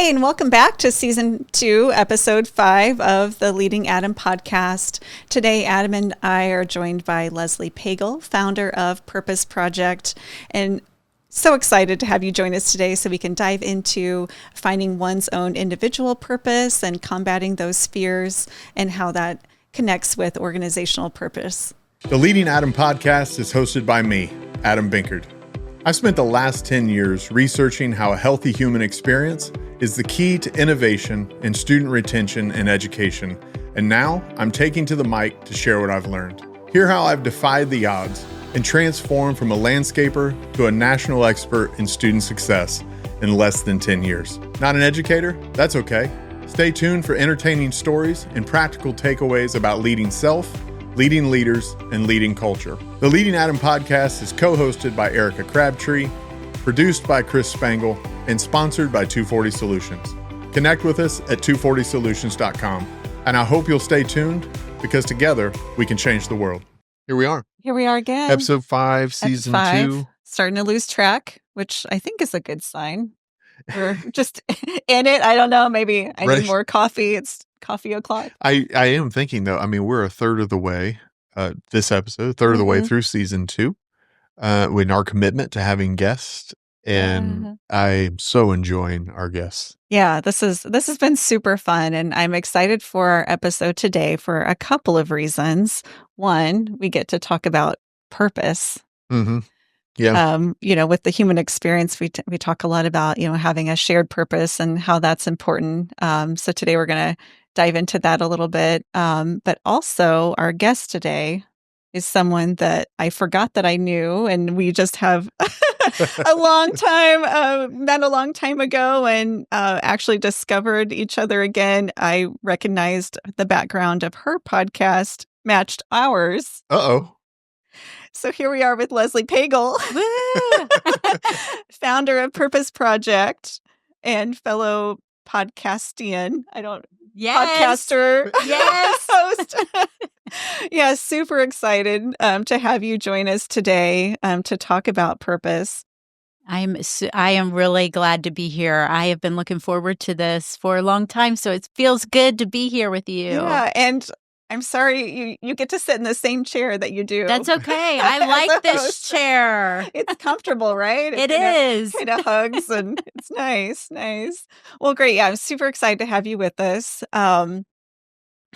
Hey, and welcome back to Season 2, Episode 5 of the Leading Adam podcast. Today, Adam and I are joined by Leslie Pagel, founder of Purpose Project, and so excited to have you join us today so we can dive into finding one's own individual purpose and combating those fears and how that connects with organizational purpose. The Leading Adam podcast is hosted by me, Adam Binkerd. I've spent the last 10 years researching how a healthy human experience is the key to innovation in student retention and education. And now I'm taking to the mic to share what I've learned. Hear how I've defied the odds and transformed from a landscaper to a national expert in student success in less than 10 years. Not an educator? That's okay. Stay tuned for entertaining stories and practical takeaways about leading self, leading leaders, and leading culture. The Leading Adam podcast is co-hosted by Erika Crabtree, produced by Chris Spangle, and sponsored by 240 Solutions. Connect with us at 240solutions.com. And I hope you'll stay tuned because together we can change the world. Here we are. Here we are again. Episode 5, Season 2. Starting to lose track, which I think is a good sign. We're just in it. I don't know. Maybe I need more coffee. It's coffee o'clock. I am thinking, though, we're a third of the way, this episode, third of the way through Season 2, in our commitment to having guests. And I'm so enjoying our guests. Yeah, this has been super fun, and I'm excited for our episode today for a couple of reasons. One, we get to talk about purpose. Mm-hmm. Yeah. With the human experience, we talk a lot about having a shared purpose and how that's important. So today we're going to dive into that a little bit. But also, our guest today is someone that I forgot that I knew, and we just have met a long time ago, and actually discovered each other again. I recognized the background of her podcast matched ours. Uh-oh. So here we are with Leslie Pagel, founder of Purpose Project and fellow podcaster, host. Yeah, super excited to have you join us today to talk about purpose. I am really glad to be here. I have been looking forward to this for a long time, so it feels good to be here with you. Yeah, and I'm sorry you get to sit in the same chair that you do. That's okay. I like this chair. It's comfortable, right? It is. Kind of hugs, and it's nice. Well, great. Yeah, I'm super excited to have you with us.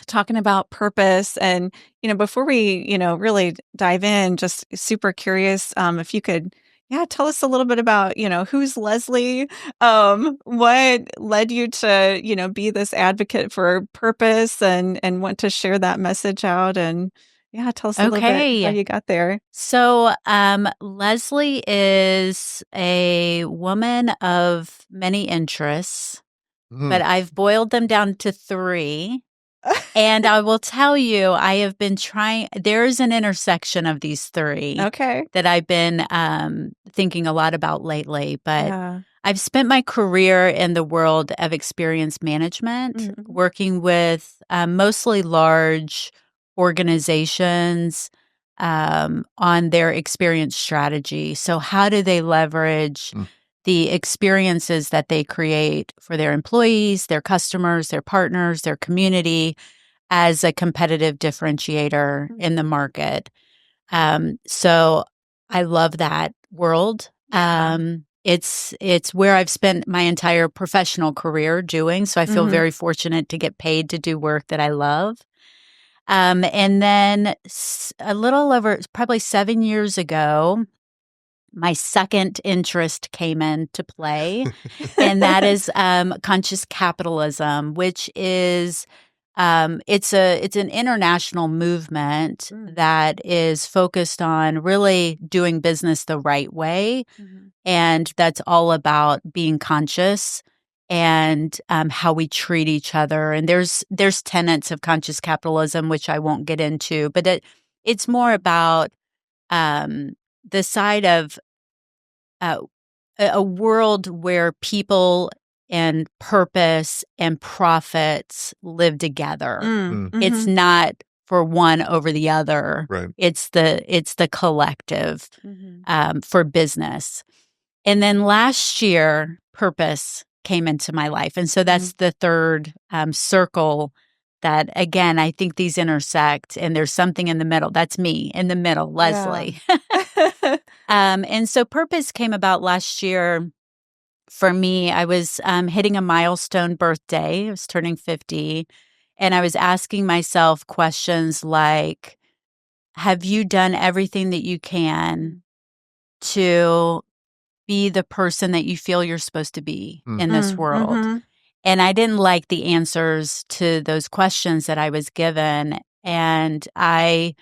Talking about purpose, and before we really dive in, just super curious if you could tell us a little bit about who's Leslie, what led you to be this advocate for purpose and want to share that message out, and tell us a little bit how you got there. So Leslie is a woman of many interests, but I've boiled them down to 3. And I will tell you, I have been trying, there's an intersection of these 3 that I've been thinking a lot about lately. But I've spent my career in the world of experience management, working with mostly large organizations on their experience strategy. So how do they leverage the experiences that they create for their employees, their customers, their partners, their community as a competitive differentiator in the market? So I love that world. It's where I've spent my entire professional career doing. So I feel very fortunate to get paid to do work that I love. And then a little over probably 7 years ago, my second interest came into play, and that is conscious capitalism, which is it's an international movement that is focused on really doing business the right way, and that's all about being conscious and how we treat each other. And there's tenets of conscious capitalism which I won't get into, but it's more about the side of a world where people and purpose and profits live together. It's not for one over the other. Right. It's the collective for business. And then last year, purpose came into my life. And so that's the third circle that, again, I think these intersect, and there's something in the middle. That's me in the middle, Leslie. Yeah. And so purpose came about last year. For me, I was hitting a milestone birthday. I was turning 50, and I was asking myself questions like, have you done everything that you can to be the person that you feel you're supposed to be in this world? Mm-hmm. And I didn't like the answers to those questions that I was given, and I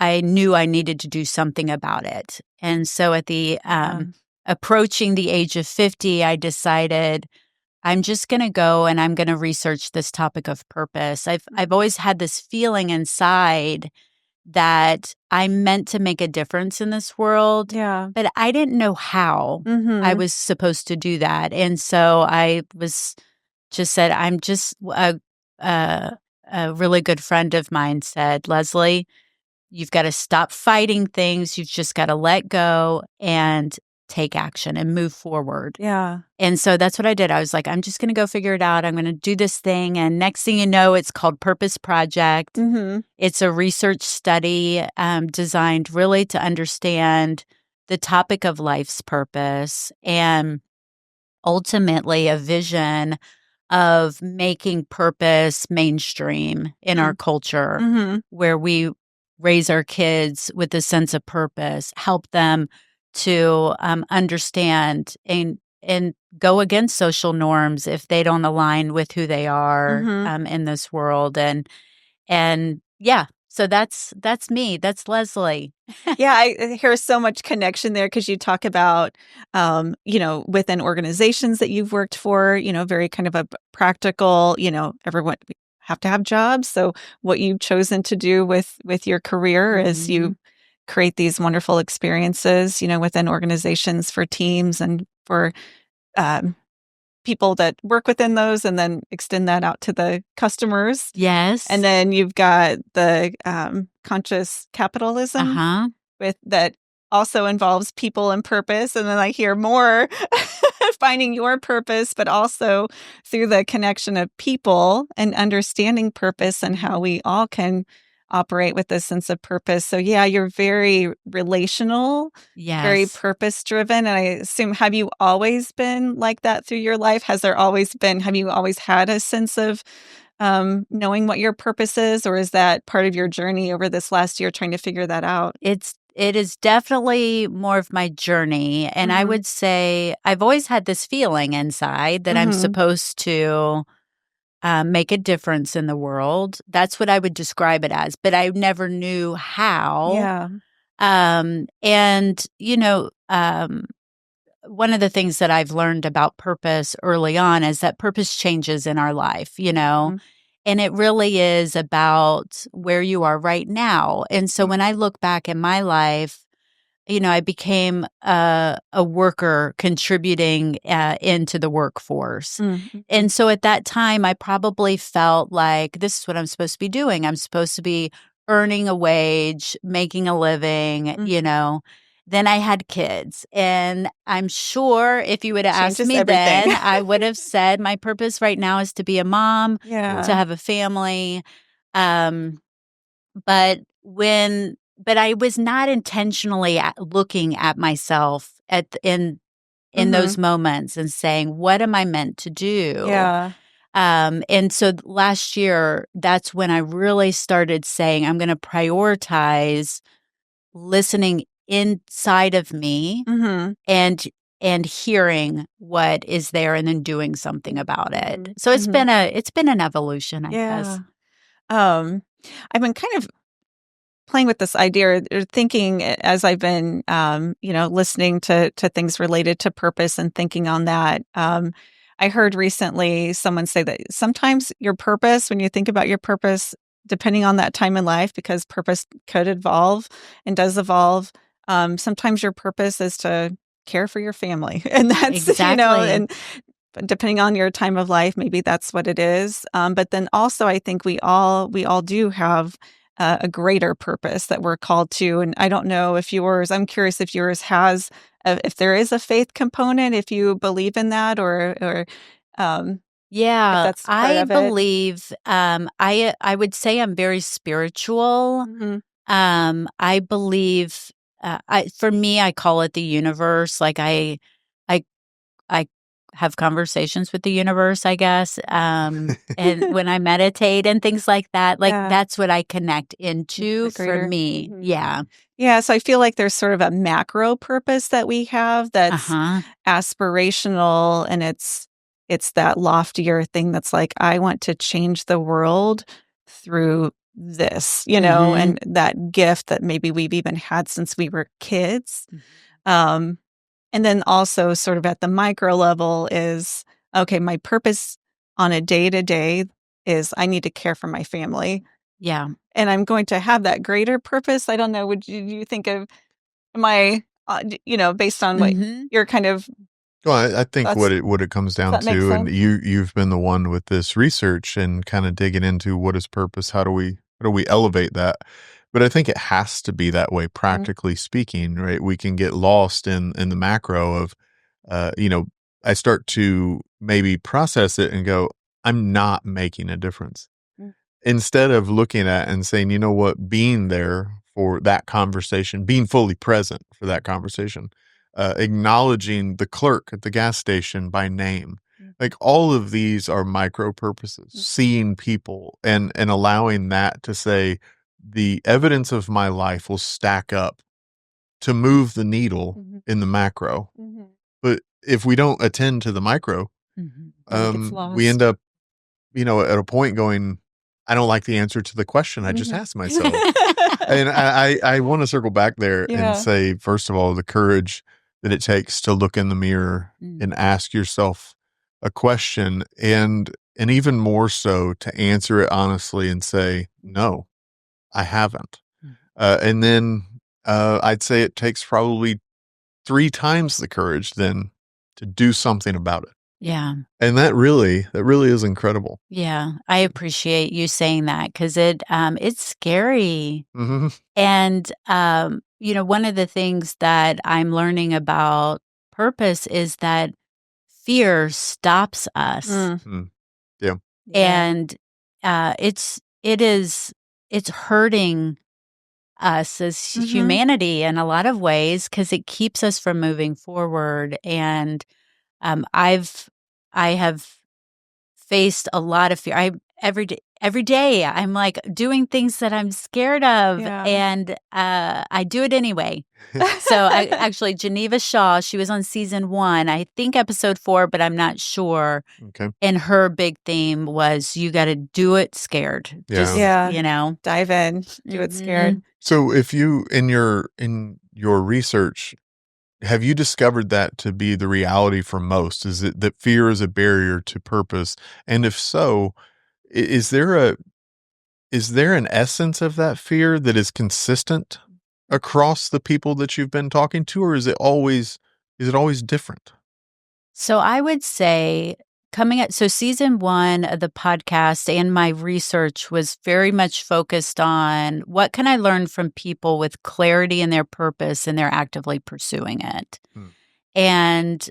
knew I needed to do something about it. And so at the approaching the age of 50, I decided I'm just going to go and I'm going to research this topic of purpose. I've always had this feeling inside that I'm meant to make a difference in this world, Yeah. but I didn't know how I was supposed to do that. And so I was just said, I'm just a really good friend of mine said, Leslie, you've got to stop fighting things. You've just got to let go and take action and move forward. Yeah. And so that's what I did. I was like, I'm just going to go figure it out. I'm going to do this thing. And next thing you know, it's called Purpose Project. It's a research study designed really to understand the topic of life's purpose and ultimately a vision of making purpose mainstream in our culture, where we raise our kids with a sense of purpose, help them to understand and go against social norms if they don't align with who they are in this world. And yeah, so that's me. That's Leslie. Yeah, I hear so much connection there because you talk about, within organizations that you've worked for, very kind of a practical, everyone we have to have jobs. So what you've chosen to do with your career is you create these wonderful experiences, within organizations for teams and for um, people that work within those, and then extend that out to the customers. Yes. And then you've got the conscious capitalism with that also involves people and purpose. And then I hear more finding your purpose, but also through the connection of people and understanding purpose and how we all can operate with this sense of purpose. So yeah, you're very relational, very purpose driven. And I assume, have you always been like that through your life? Have you always had a sense of knowing what your purpose is, or is that part of your journey over this last year trying to figure that out? It is definitely more of my journey. And I would say I've always had this feeling inside that I'm supposed to make a difference in the world. That's what I would describe it as, but I never knew how. Yeah. One of the things that I've learned about purpose early on is that purpose changes in our life, and it really is about where you are right now. And so when I look back in my life, I became a worker contributing into the workforce. And so at that time, I probably felt like this is what I'm supposed to be doing. I'm supposed to be earning a wage, making a living, Then I had kids. And I'm sure if you would have asked Changes me everything. then, I would have said my purpose right now is to be a mom, to have a family. But I was not intentionally looking at myself in those moments and saying, what am I meant to do? Yeah. And so last year, that's when I really started saying, I'm going to prioritize listening inside of me and hearing what is there and then doing something about it. So it's been an evolution, I guess. I've been kind of playing with this idea or thinking as I've been, listening to things related to purpose and thinking on that. I heard recently someone say that sometimes your purpose, when you think about your purpose, depending on that time in life, because purpose could evolve and does evolve, sometimes your purpose is to care for your family. And that's, and depending on your time of life, maybe that's what it is. But then also I think we all do have a greater purpose that we're called to. And I don't know if I'm curious if yours has, if there is a faith component, if you believe in that, or if Yeah, that's part I of it. believe, I would say I'm very spiritual. Mhm. I believe, for me, I call it the universe. Like I I have conversations with the universe, I guess. And when I meditate and things like that, like Yeah. that's what I connect into The for greater. me. Mhm. Yeah. Yeah, so I feel like there's sort of a macro purpose that we have that's Uh-huh. aspirational, and it's that loftier thing that's like, I want to change the world through this, Mhm. and that gift that maybe we've even had since we were kids. Um, and then also sort of at the micro level is, okay, my purpose on a day to day is I need to care for my family, Yeah. and I'm going to have that greater purpose. I don't know, do you think of, am I, based on what Mhm. you're kind of, Well, I think that's, what it comes does down that make to, and sense? you've been the one with this research and kind of digging into what is purpose, how do we elevate that? But I think it has to be that way, Mm, practically speaking, right? We can get lost in the macro of, you know, I start to maybe process it and go, I'm not making a difference. mm, Instead of looking at and saying, you know what, being there for that conversation, being fully present for that conversation, acknowledging the clerk at the gas station by name. mhm, Like all of these are micro purposes, mm, seeing people and allowing that to say the evidence of my life will stack up to move the needle mhm, in the macro. mhm. But if we don't attend to the micro, Mhm. Then it gets we end lost. up, at a point going, I don't like the answer to the question I just Mhm. asked myself. And I want to circle back there and Yeah. say, first of all, the courage that it takes to look in the mirror Mm. and ask yourself a question, and even more so to answer it honestly and say, no, I haven't. Mm. And then I'd say it takes probably 3 times the courage then to do something about it. Yeah. And that really is incredible. Yeah. I appreciate you saying that because it's scary. Hmm. And one of the things that I'm learning about purpose is that fear stops us. Mm, Mm. Yeah. yeah. And it's hurting us as Mhm. humanity in a lot of ways because it keeps us from moving forward. And um, I've I have faced a lot of fear. I every day I'm like doing things that I'm scared of, Yeah. and I do it anyway. So I actually Geneva Shaw, she was on season 1, I think episode 4, but I'm not sure. Okay. And her big theme was you got to do it scared. Yeah. Just, Yeah. Dive in, do it Mhm. scared. So if you in your research, have you discovered that to be the reality for most? Is it that fear is a barrier to purpose? And if so, is there an essence of that fear that is consistent across the people that you've been talking to, or is it always different? So I would say so season 1 of the podcast and my research was very much focused on what can I learn from people with clarity in their purpose and they're actively pursuing it. Hmm. And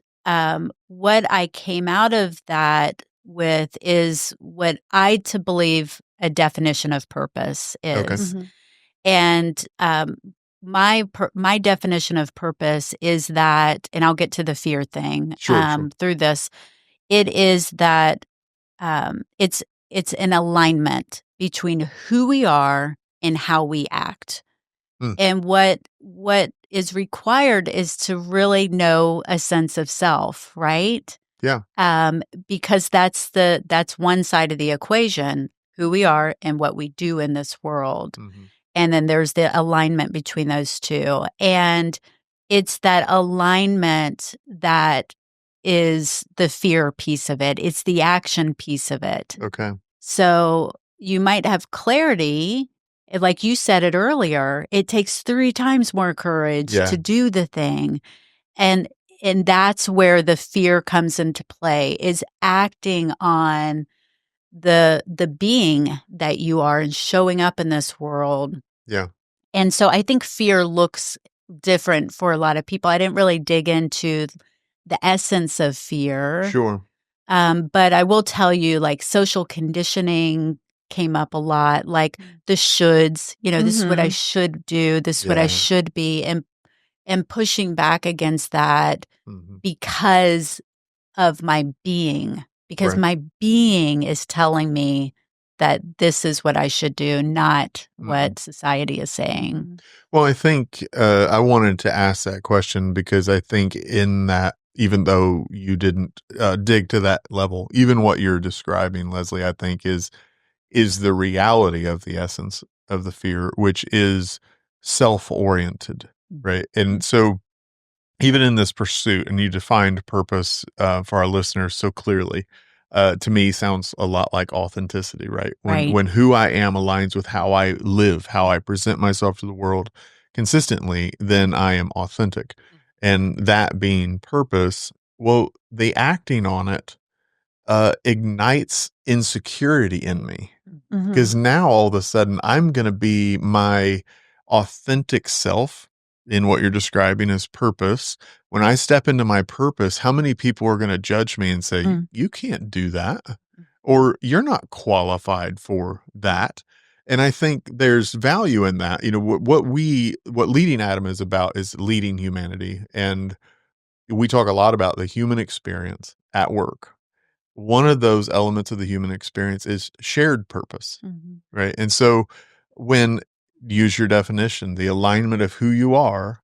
what I came out of that with is what I to believe a definition of purpose Okay. is. Mhm. And my definition of purpose is that, and I'll get to the fear thing Sure, sure. through this. It is that it's an alignment between who we are and how we act. Hmm. And what is required is to really know a sense of self, right? Yeah. Because that's one side of the equation, who we are and what we do in this world. Mhm. And then there's the alignment between those two. And it's that alignment that is the fear piece of it. It's the action piece of it. Okay. So you might have clarity. Like you said it earlier, it takes 3 times more courage Yeah. to do the thing. And and that's where the fear comes into play is acting on the being that you are and showing up in this world. Yeah. And so I think fear looks different for a lot of people. I didn't really dig into the essence of fear. Sure. But I will tell you, like, social conditioning came up a lot, like the shoulds, this is what I should do, this is what I Yeah. should be, and pushing back against that Mm-hmm. because of my being, because Right. my being is telling me that this is what I should do, not what society is saying. Well, I think I wanted to ask that question because I think in that, even though you didn't dig to that level, even what you're describing, Leslie, I think is the reality of the essence of the fear, which is self-oriented, right? And so even in this pursuit, and you defined purpose for our listeners so clearly, to me sounds a lot like authenticity, right? Right. When who I am aligns with how I live, how I present myself to the world consistently, then I am authentic. And that being purpose, well, the acting on it ignites insecurity in me. Because now all of a sudden I'm going to be my authentic self in what you're describing as purpose. When I step into my purpose, how many people are going to judge me and say, you can't do that, or you're not qualified for that? And I think there's value in that. What leading Adam is about is leading humanity. And we talk a lot about the human experience at work. One of those elements of the human experience is shared purpose, right? And so when use your definition, the alignment of who you are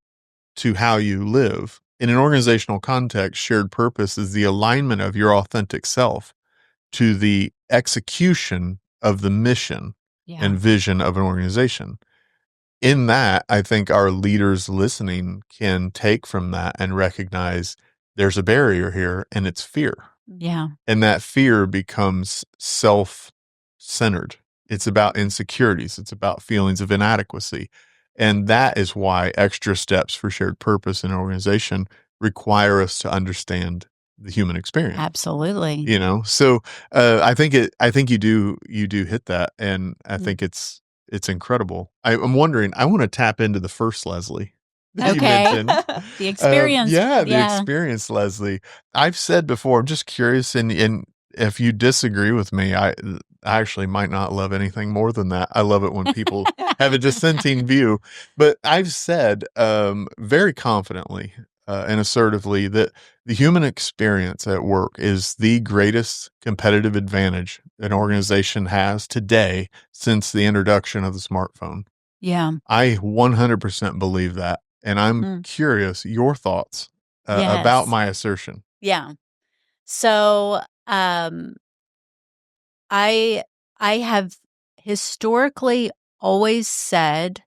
to how you live in an organizational context, shared purpose is the alignment of your authentic self to the execution of the mission and vision of an organization. In that, I think our leaders listening can take from that and recognize there's a barrier here, and it's fear. Yeah. And that fear becomes self-centered. It's about insecurities. It's about feelings of inadequacy. And that is why extra steps for shared purpose in an organization require us to understand the human experience. Absolutely. So I think you do hit that, and I think it's incredible. I'm wondering, I want to tap into the first Leslie that you Okay. mentioned. The experience. The experience, Leslie. I've said before, I'm just curious, and if you disagree with me, I actually might not love anything more than that. I love it when people have a dissenting view. But I've said very confidently and assertively that the human experience at work is the greatest competitive advantage an organization has today since the introduction of the smartphone. Yeah. I 100% believe that. And I'm curious your thoughts about Yes. my assertion. Yeah. So, I have historically always said,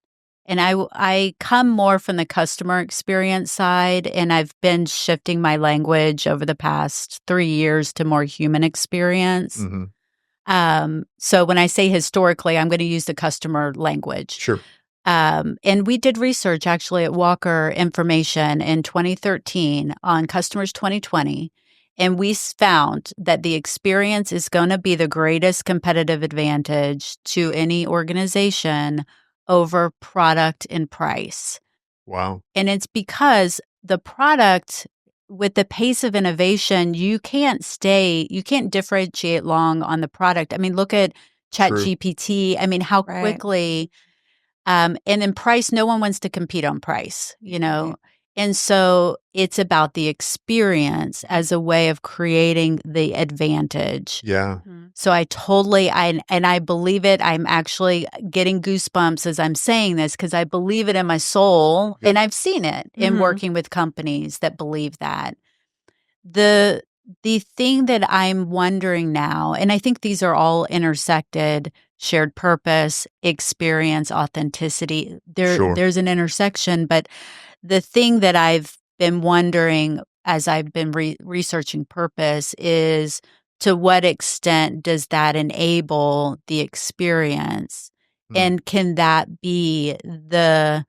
and I come more from the customer experience side, and I've been shifting my language over the past 3 years to more human experience. So when I say historically, I'm going to use the customer language. Sure. And we did research actually at Walker Information in 2013 on Customers 2020. And we found that the experience is going to be the greatest competitive advantage to any organization over product and price. Wow. And it's because the product, with the pace of innovation, you can't differentiate long on the product. I mean, look at ChatGPT. I mean, how quickly, and then price, no one wants to compete on price, And so it's about the experience as a way of creating the advantage. Yeah. So I believe it. I'm actually getting goosebumps as I'm saying this because I believe it in my soul, and I've seen it in working with companies that believe that. The thing that I'm wondering now, and I think these are all intersected: shared purpose, experience, authenticity. Sure. There's an intersection, but the thing that I've been wondering as I've been researching purpose is, to what extent does that enable the experience? And can that be the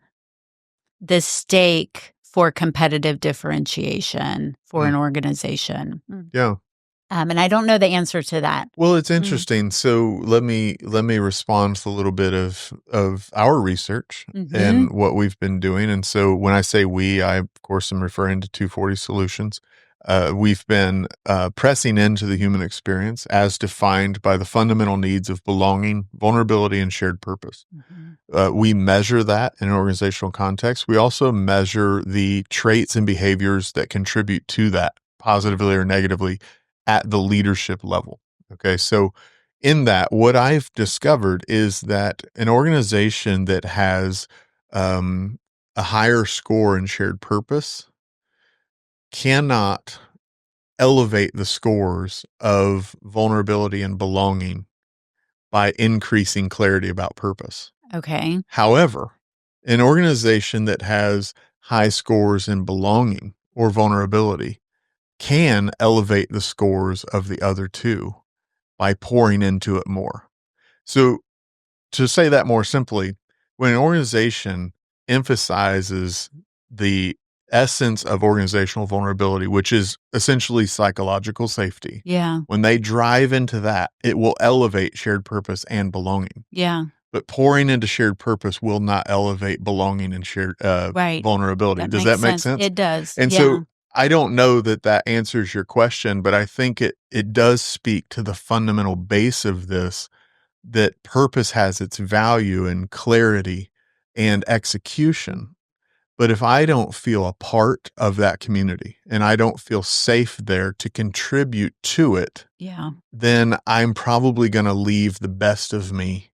stake for competitive differentiation for an organization? Yeah. And I don't know the answer to that. Well, it's interesting. So let me respond to a little bit of our research Mm-hmm. and what we've been doing. And so when I say we, I of course am referring to 240 Solutions. We've been pressing into the human experience as defined by the fundamental needs of belonging, vulnerability, and shared purpose. Mm-hmm. We measure that in an organizational context. We also measure the traits and behaviors that contribute to that positively or negatively at the leadership level. Okay. So, in that, what I've discovered is that an organization that has um, a higher score in shared purpose cannot elevate the scores of vulnerability and belonging by increasing clarity about purpose. Okay. However, an organization that has high scores in belonging or vulnerability can elevate the scores of the other two by pouring into it more. So, to say that more simply, when an organization emphasizes the essence of organizational vulnerability, which is essentially psychological safety, Yeah. when they drive into that, it will elevate shared purpose and belonging. Yeah. But pouring into shared purpose will not elevate belonging and shared Right. vulnerability. That Does makes that make sense. sense? It does. And Yeah. so I don't know that that answers your question, but I think it does speak to the fundamental base of this, that purpose has its value in clarity and execution. But if I don't feel a part of that community and I don't feel safe there to contribute to it, Yeah. then I'm probably going to leave the best of me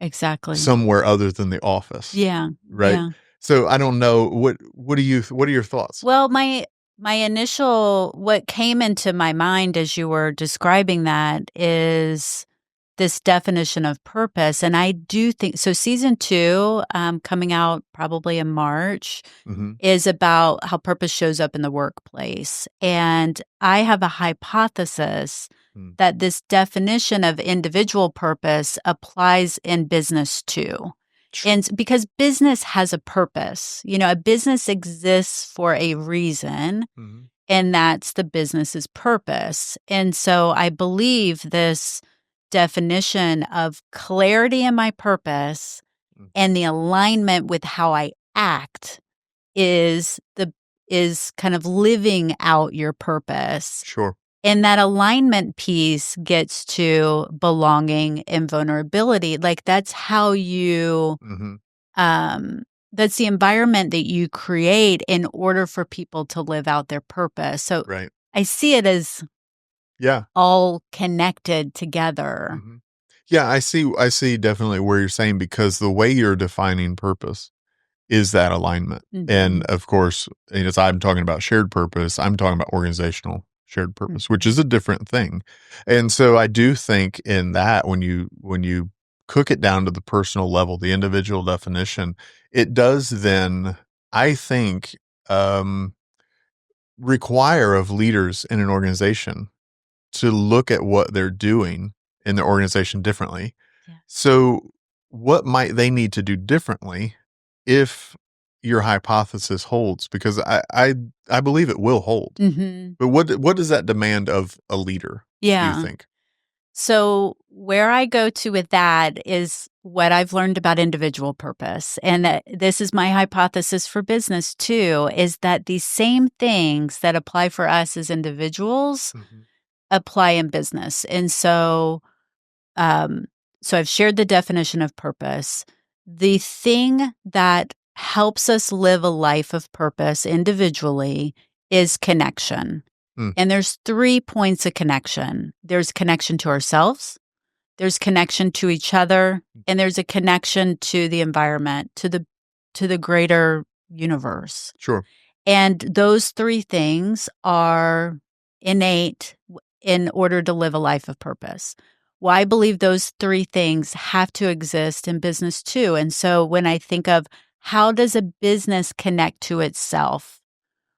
Exactly. somewhere other than the office, Yeah. right? Yeah. So I don't know, what are your thoughts? Well, my initial what came into my mind as you were describing that is this definition of purpose, and I do think so. Season 2, coming out probably in March, Mhm. is about how purpose shows up in the workplace, and I have a hypothesis Mm. that this definition of individual purpose applies in business too. And because business has a purpose, a business exists for a reason, Mhm. and that's the business's purpose. And so I believe this definition of clarity in my purpose Mhm. and the alignment with how I act is the is kind of living out your purpose. Sure. And that alignment piece gets to belonging and vulnerability. Like that's how you Mhm. um, that's the environment that you create in order for people to live out their purpose. So Right. I see it as Yeah. all connected together. Mhm. Yeah, I see definitely where you're saying, because the way you're defining purpose is that alignment. And Mhm. of course, as I'm talking about shared purpose, I'm talking about organizational shared purpose, which Mhm. is a different thing. And so I do think in that, when you cook it down to the personal level, the individual definition, it does then, I think, um, require of leaders in an organization to look at what they're doing in their organization differently. Yeah. So, what might they need to do differently if your hypothesis holds? Because I believe it will hold. Mhm. But what does that demand of a leader, do you Yeah. think? So, where I go to with that is what I've learned about individual purpose. And this is my hypothesis for business too, is that these same things that apply for us as individuals Mhm. apply in business. And um, so I've shared the definition of purpose. The thing that helps us live a life of purpose individually is connection. Mm, And there's 3 points of connection. There's connection to ourselves, there's connection to each other, and there's a connection to the environment, to the greater universe. sure. And those 3 things are innate in order to live a life of purpose. Well, I believe those 3 things have to exist in business too. And so when I think of how does a business connect to itself?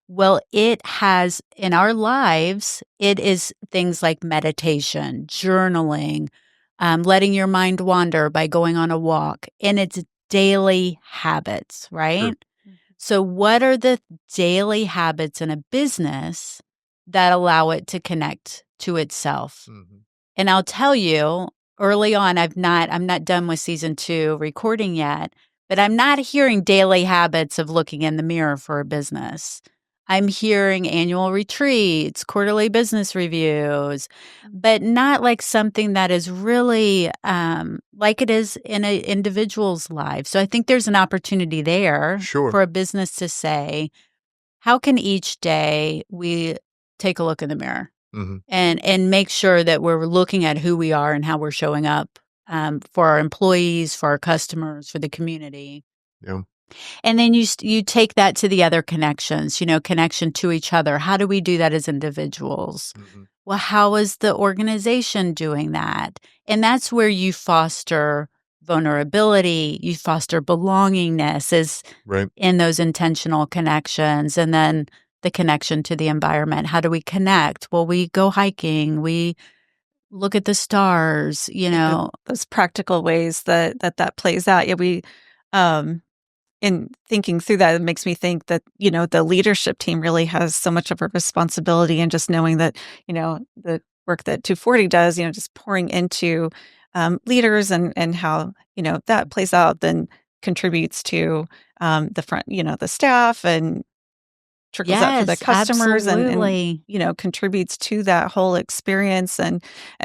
Well, it has in our lives, it is things like meditation, journaling, letting your mind wander by going on a walk, and it's daily habits, Sure. right? So, what are the daily habits in a business that allow it to connect to itself. Mm-hmm. And I'll tell you, early on, I'm not done with season 2 recording yet, but I'm not hearing daily habits of looking in the mirror for a business. I'm hearing annual retreats, quarterly business reviews, but not like something that is really like it is in an individual's life. So I think there's an opportunity there Sure. for a business to say, how can each day we take a look in the mirror? Mm-hmm. And make sure that we're looking at who we are and how we're showing up for our employees, for our customers, for the community. Yeah. And then you take that to the other connections, connection to each other. How do we do that as individuals? Mm-hmm. Well, how is the organization doing that? And that's where you foster vulnerability, you foster belongingness is Right. in those intentional connections. And then the connection to the environment. How do we connect? Well, we go hiking, we look at the stars, Those practical ways that plays out. Yeah, um, in thinking through that, it makes me think that, the leadership team really has so much of a responsibility, and just knowing that, the work that 240 does, just pouring into leaders and how, that plays out, then contributes to the front, the staff, and trickles out to the Yes, customers, and absolutely. contributes to that whole experience. And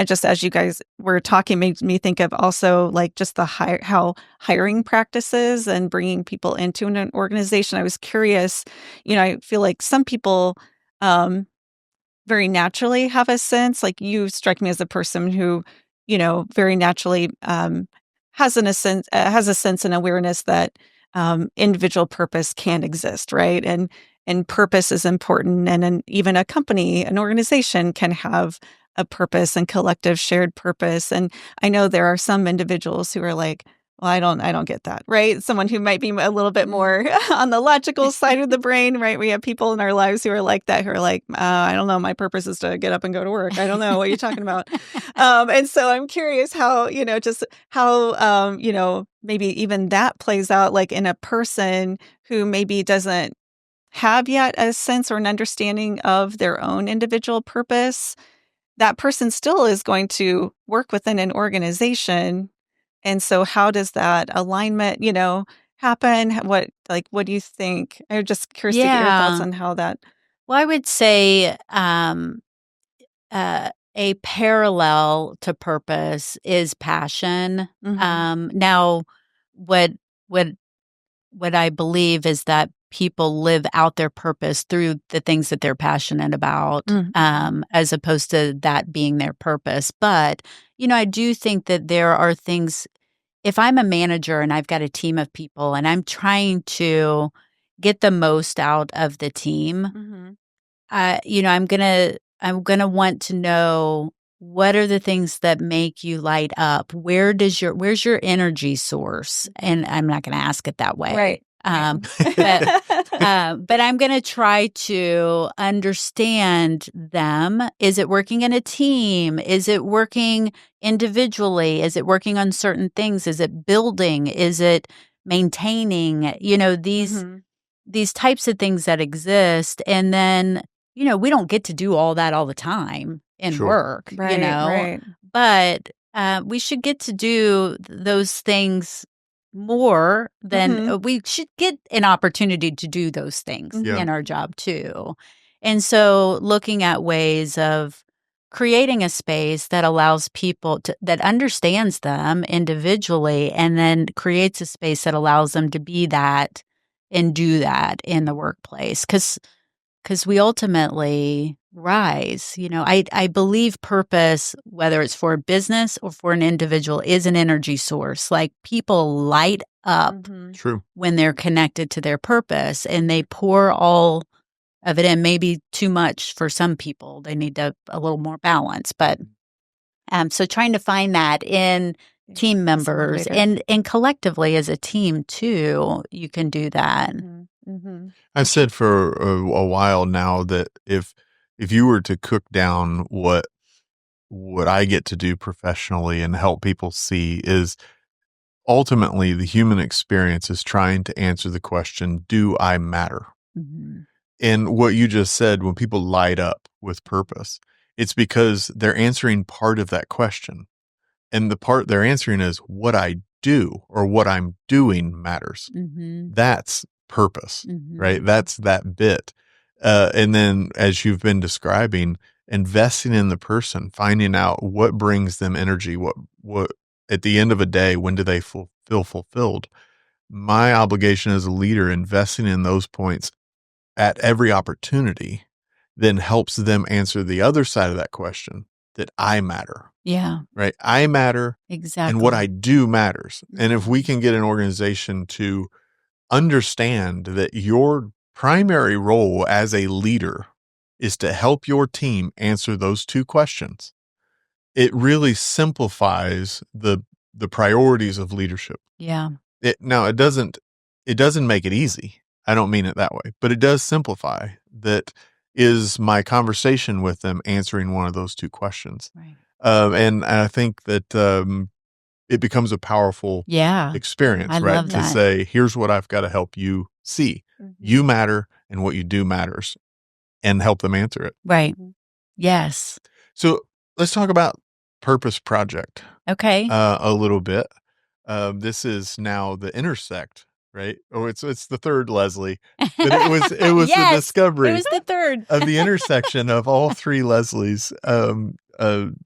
just as you guys were talking, made me think of also like just how hiring practices and bringing people into an organization. I was curious, I feel like some people very naturally have a sense, like you strike me as a person who, very naturally has a sense and awareness that individual purpose can exist, right? And purpose is important, and even a company, an organization can have a purpose and collective shared purpose. And I know there are some individuals who are like, well, I don't get that, right? Someone who might be a little bit more on the logical side of the brain, right? We have people in our lives who are like that, who are like, I don't know, my purpose is to get up and go to work. I don't know what you're talking about. And so I'm curious how, just how, maybe even that plays out, like in a person who maybe doesn't have yet a sense or an understanding of their own individual purpose. That person still is going to work within an organization. And so how does that alignment, happen? What do you think? I'm just curious to get your thoughts Yeah. on how that. Well, I would say a parallel to purpose is passion. Mhm. Now, what what what I believe is that people live out their purpose through the things that they're passionate about, Mhm. as opposed to that being their purpose. But, I do think that there are things, if I'm a manager and I've got a team of people and I'm trying to get the most out of the team, Mhm. I'm gonna want to know, what are the things that make you light up? Where's your energy source? And I'm not gonna ask it that way. Right. Right. But but I'm gonna try to understand them. Is it working in a team? Is it working individually? Is it working on certain things? Is it building? Is it maintaining? Mhm. These types of things that exist. And then, we don't get to do all that all the time in Sure. work, Right, right. but we should get to do those things more than Mhm. we should get an opportunity to do those things Yeah. in our job too. And so looking at ways of creating a space that allows people that understands them individually, and then creates a space that allows them to be that and do that in the workplace, because we ultimately rise. I believe purpose, whether it's for a business or for an individual, is an energy source. Like, people light up Mhm. True. when they're connected to their purpose, and they pour all of it in. Maybe too much for some people. They need a little more balance. But so trying to find that in Yeah, team as a members, motivator. and collectively as a team too, you can do that. Mhm. Mhm. I've said for a while now that if you were to cook down what I get to do professionally and help people see is ultimately the human experience is trying to answer the question, do I matter? Mhm. And what you just said, when people light up with purpose, It's because they're answering part of that question. And the part they're answering is what I do or what I'm doing matters. Mm-hmm. That's purpose, Mm-hmm. right? That's that bit. And then as you've been describing, investing in the person, finding out what brings them energy, what at the end of a day, when do they feel fulfilled? My obligation as a leader, investing in those points at every opportunity, then helps them answer the other side of that question, that I matter. Yeah. Right? I matter. Exactly. And what I do matters. And if we can get an organization to understand that your primary role as a leader is to help your team answer those two questions, it really simplifies the priorities of leadership. Yeah. It doesn't make it easy. I don't mean it that way, but it does simplify. That is my conversation with them answering one of those two questions. Right. And I think that it becomes a powerful experience, I right? love To that. say, here's what I've got to help you see. Mhm. You matter and what you do matters, and help them answer it. Right. Yes. So let's talk about Purpose Project Okay. a little bit. This is now the intersect, right? Oh, it's the third Leslie, but it was Yes, the discovery it was the third. of the intersection of all three Leslies.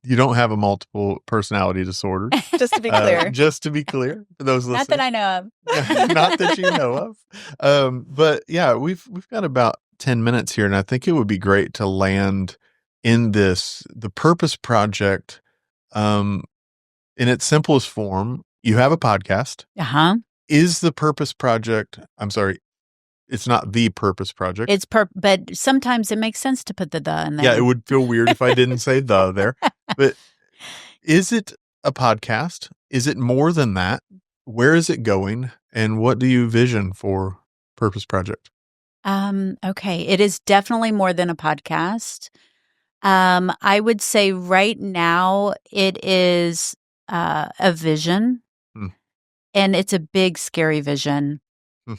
You don't have a multiple personality disorder. Just to be clear. Just to be clear, for those listening. Not that I know of. Not that you know of. But yeah, we've got about 10 minutes here, and I think it would be great to land in the Purpose Project, in its simplest form. You have a podcast. Uh-huh. Is the Purpose Project, I'm sorry, it's not the Purpose Project. It's but sometimes it makes sense to put the in there. Yeah, it would feel weird if I didn't say the there. But is it a podcast? Is it more than that? Where is it going? And what do you vision for Purpose Project? Okay. It is definitely more than a podcast. I would say right now it is a vision. And it's a big, scary vision.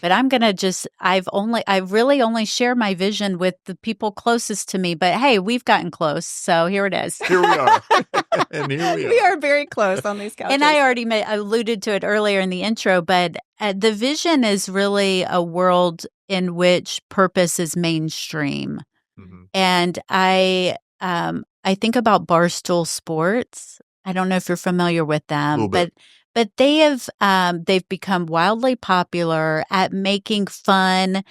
But I'm going to I really only share my vision with the people closest to me. But hey, we've gotten close. So here it is. Here we are. And here we are. We are very close on these couches. And I already alluded to it earlier in the intro, but the vision is really a world in which purpose is mainstream. Mm-hmm. And I think about Barstool Sports. I don't know if you're familiar with them, but they have they've become wildly popular at making fun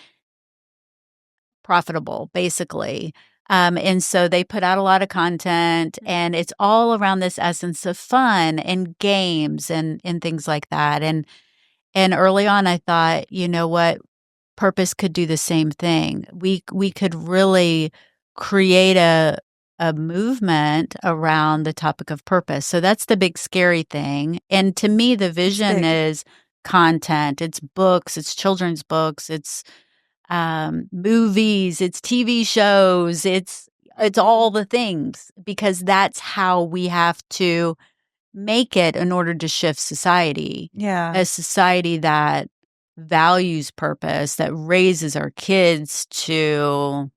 profitable, basically. And so they put out a lot of content, and it's all around this essence of fun and games and things like that. And early on, I thought, you know what, Purpose could do the same thing. We could really create a movement around the topic of purpose. So that's the big scary thing. And to me, the vision is content. It's books, it's children's books, it's movies, it's TV shows, it's all the things, because that's how we have to make it in order to shift society. Yeah. A society that values purpose, that raises our kids to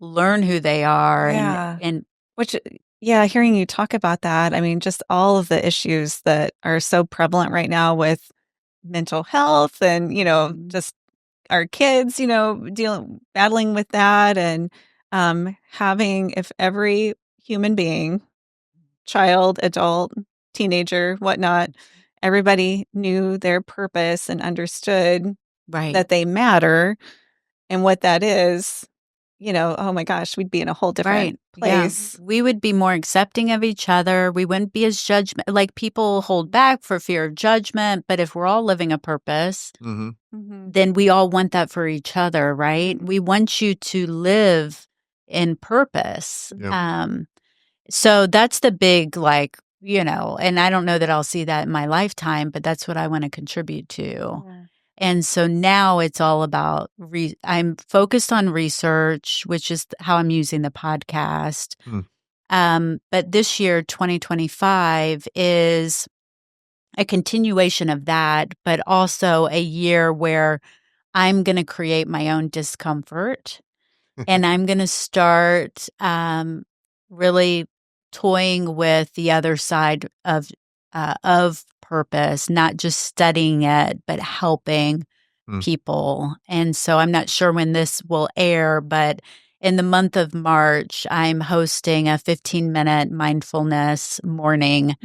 learn who they are. Yeah. And which, hearing you talk about that, I mean, just all of the issues that are so prevalent right now with mental health and, just our kids, battling with that, and having, if every human being, child, adult, teenager, whatnot, everybody knew their purpose and understood that they matter and what that is, oh my gosh, we'd be in a whole different place. Yeah. We would be more accepting of each other. We wouldn't be as like people hold back for fear of judgment. But if we're all living a purpose, then we all want that for each other, right? We want you to live in purpose. Yeah. So that's the big, and I don't know that I'll see that in my lifetime, but that's what I want to contribute to. Yeah. And so now it's all about, I'm focused on research, which is how I'm using the podcast. But this year, 2025, is a continuation of that, but also a year where I'm going to create my own discomfort. And I'm going to start really toying with the other side of purpose, not just studying it, but helping people. And so I'm not sure when this will air, but in the month of March, I'm hosting a 15-minute mindfulness morning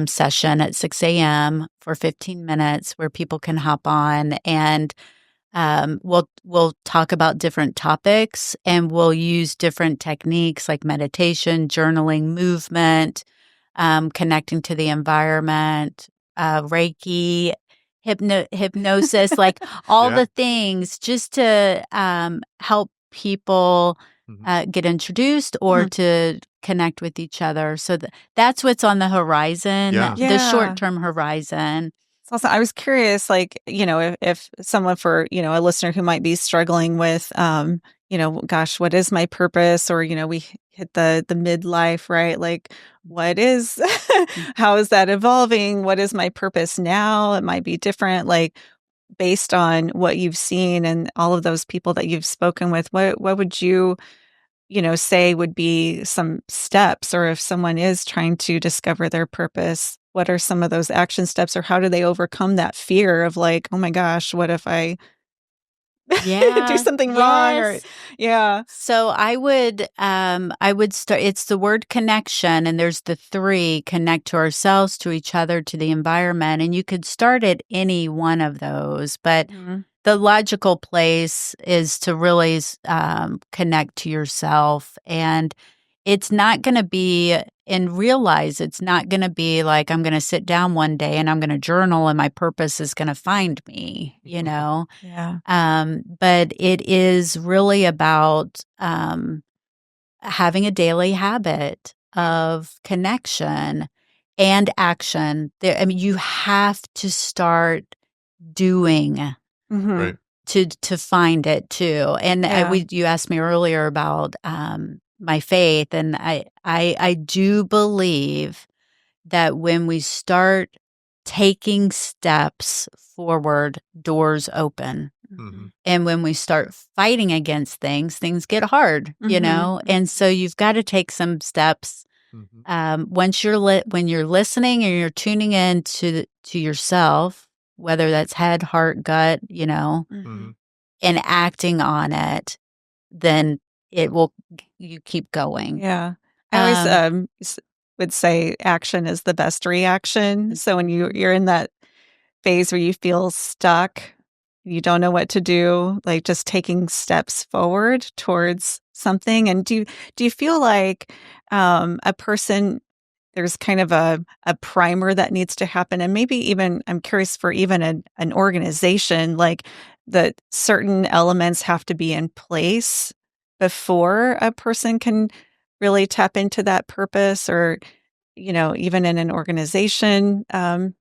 session at 6 a.m. for 15 minutes where people can hop on and we'll talk about different topics and we'll use different techniques like meditation, journaling, movement, connecting to the environment, Reiki, hypnosis, like all the things just to help people get introduced or to connect with each other. So that's what's on the horizon, the short-term horizon. Also, I was curious, like, if someone for, a listener who might be struggling with, gosh, what is my purpose? Or, we hit the midlife, right? Like, how is that evolving? What is my purpose now? It might be different, like, based on what you've seen and all of those people that you've spoken with. What would you, say would be some steps, or if someone is trying to discover their purpose, what are some of those action steps, or how do they overcome that fear of like, oh my gosh, what if I do something wrong? Or So I would start, it's the word connection, and there's the three: connect to ourselves, to each other, to the environment. And you could start at any one of those, but the logical place is to really connect to yourself. And it's not going to be, and realize it's not going to be like I'm going to sit down one day and I'm going to journal and my purpose is going to find me, But it is really about having a daily habit of connection and action. You have to start doing to find it too. And you asked me earlier about my faith, and I do believe that when we start taking steps forward, doors open. And when we start fighting against things, things get hard, And so you've got to take some steps. Once when you're listening and you're tuning in to yourself, whether that's head, heart, gut, and acting on it, then you keep going. Yeah. I always would say action is the best reaction. So when you're in that phase where you feel stuck, you don't know what to do, like just taking steps forward towards something. And do you feel like a person, there's kind of a primer that needs to happen? And maybe even, I'm curious for even an organization, like that certain elements have to be in place before a person can really tap into that purpose, or, even in an organization. In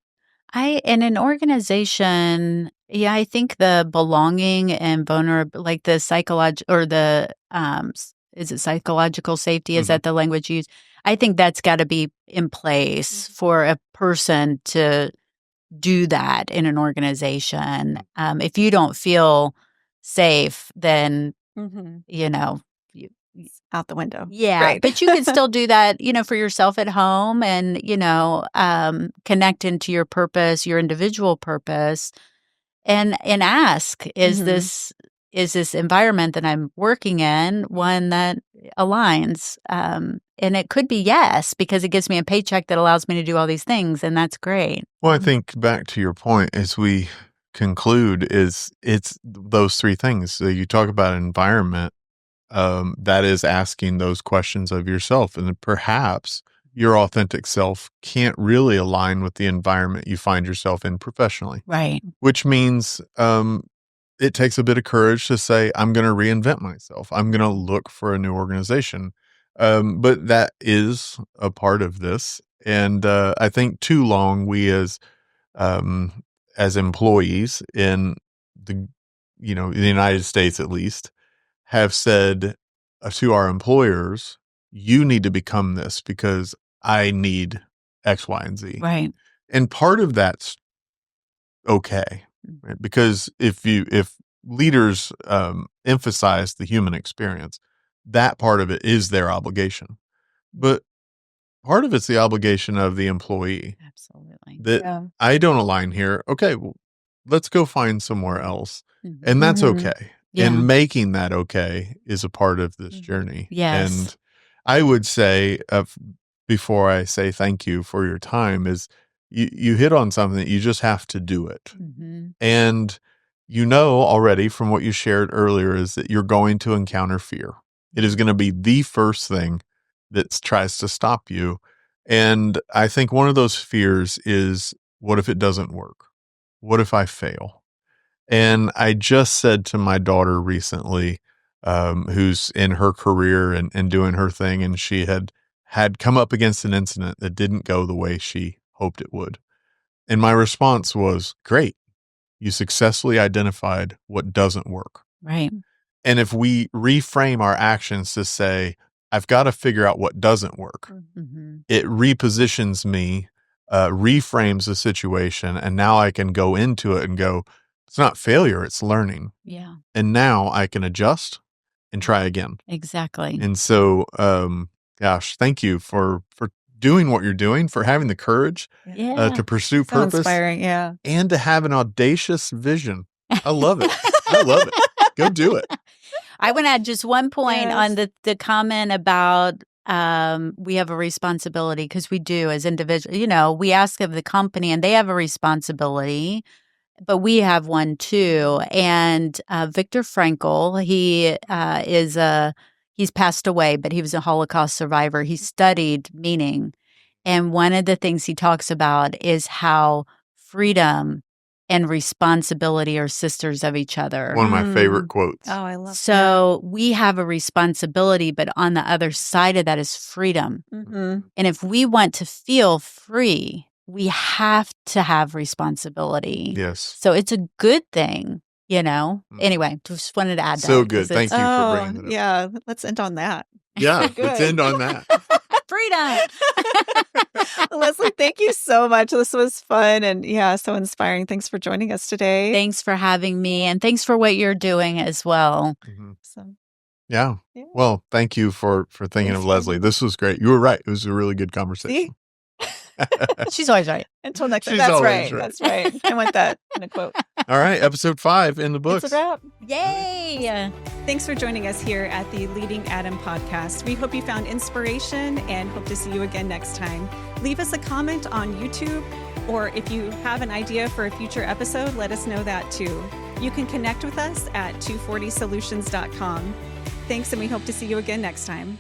an organization, I think the belonging and vulnerable, like the psychological or the is it psychological safety? Is that the language used? I think that's got to be in place for a person to do that in an organization. If you don't feel safe, then out the window. Yeah. Right. But you can still do that, for yourself at home and, connect into your purpose, your individual purpose, and ask, is this environment that I'm working in one that aligns? And it could be yes, because it gives me a paycheck that allows me to do all these things. And that's great. Well, I think back to your point as we conclude it's those three things. So you talk about environment. That is asking those questions of yourself. And perhaps your authentic self can't really align with the environment you find yourself in professionally. Right. Which means it takes a bit of courage to say, I'm going to reinvent myself. I'm going to look for a new organization. But that is a part of this. And I think too long we as employees in the United States at least, have said to our employers, you need to become this because I need X, Y, and Z. Right. And part of that's okay, right? Because if leaders emphasize the human experience, that part of it is their obligation. But part of it's the obligation of the employee Absolutely. that Yeah. I don't align here. Okay, well, let's go find somewhere else. Mhm. And that's Mhm. okay. Yeah. And making that okay is a part of this journey. Yes. And I would say, before I say thank you for your time, is you hit on something that you just have to do it. Mhm. And you know already from what you shared earlier is that you're going to encounter fear. It is going to be the first thing that tries to stop you. And I think one of those fears is, what if it doesn't work? What if I fail? And I just said to my daughter recently, who's in her career and doing her thing, and she had come up against an incident that didn't go the way she hoped it would. And my response was, great. You successfully identified what doesn't work. Right. And if we reframe our actions to say, I've got to figure out what doesn't work, Mhm. it repositions me, reframes the situation. And now I can go into it and go, it's not failure, it's learning. Yeah. And now I can adjust and try again. Exactly. And so, gosh, thank you for doing what you're doing, for having the courage Yeah. to pursue So purpose inspiring. Yeah. and to have an audacious vision. I love it. I love it. Go do it. I want to add just one point on Yes. the comment about we have a responsibility, because we do as individuals. We ask of the company and they have a responsibility, but we have one too. And Viktor Frankl, he's passed away, but he was a Holocaust survivor. He studied meaning. And one of the things he talks about is how freedom and responsibility are sisters of each other. One of my favorite quotes. Oh, I love So we have a responsibility, but on the other side of that is freedom. that. Mm-hmm. And if we want to feel free, we have to have responsibility. Yes. So it's a good thing, Anyway, just wanted to add So that. good. Thank you for bringing that up. Yeah. Let's end on that. Yeah, Good. let's end on that. Freedom. Leslie, thank you so much. This was fun and so inspiring. Thanks for joining us today. Thanks for having me, and thanks for what you're doing as well. Mhm. So, Yeah. yeah. Well, thank you for thinking Thanks of for- Leslie. This was great. You were right. It was a really good conversation. She's always right. Until next time. She's That's always right. right. That's right. I want that in a quote. All right. Episode 5 in the books. It's a wrap. Yay! Thanks for joining us here at the Leading Adam podcast. We hope you found inspiration and hope to see you again next time. Leave us a comment on YouTube, or if you have an idea for a future episode, let us know that too. You can connect with us at 240solutions.com. Thanks, and we hope to see you again next time.